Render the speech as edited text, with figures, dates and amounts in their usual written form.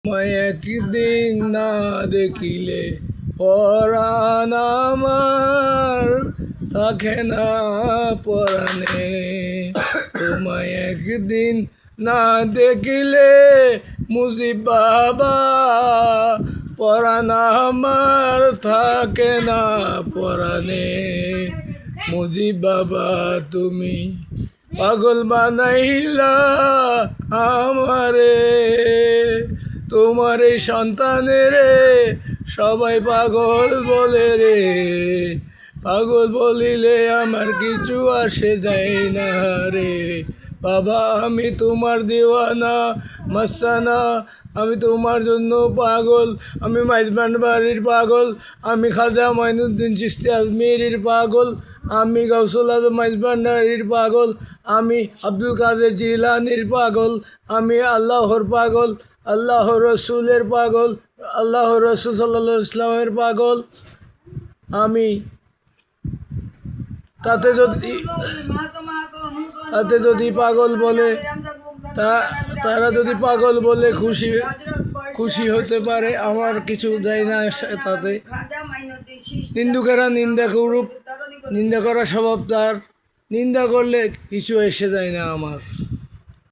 তোমায় একদিন না দেখিলে পরাণ আমার থাকে না পরাণে। তোমায় একদিন না দেখিলে মুজিব বাবা পরাণ আমার থাকে না পরাণে। মুজিব বাবা তুমি পাগল বানাইলা আমারে, তোমার এই সন্তানের সবাই পাগল বলে রে। পাগল বলিলে আমার কিছু আসে যায় না রে। বাবা আমি তোমার দিওয়ানা মস্তানা, আমি তোমার জন্য পাগল। আমি মাইজবান্ড বাড়ির পাগল, আমি খাজা মঈনুদ্দিন চিশতি আজমিরির পাগল, আমি গাউসুল আজম মাইজবান্ডারির পাগল, আমি আব্দুল কাদের জিলানির পাগল, আমি আল্লাহর পাগল, আল্লাহ রসুলের পাগল, আল্লাহ রসুল সাল্লাল্লাহু আলাইহি ইসলামের পাগল। আমি তাতে যদি পাগল বলে তারা যদি পাগল বলে খুশি হতে পারে, আমার কিছু যায় না তাতে। নিন্দুকেরা নিন্দা করুক, নিন্দা করা স্বভাব তার, নিন্দা করলে কিছু এসে যায় না আমার।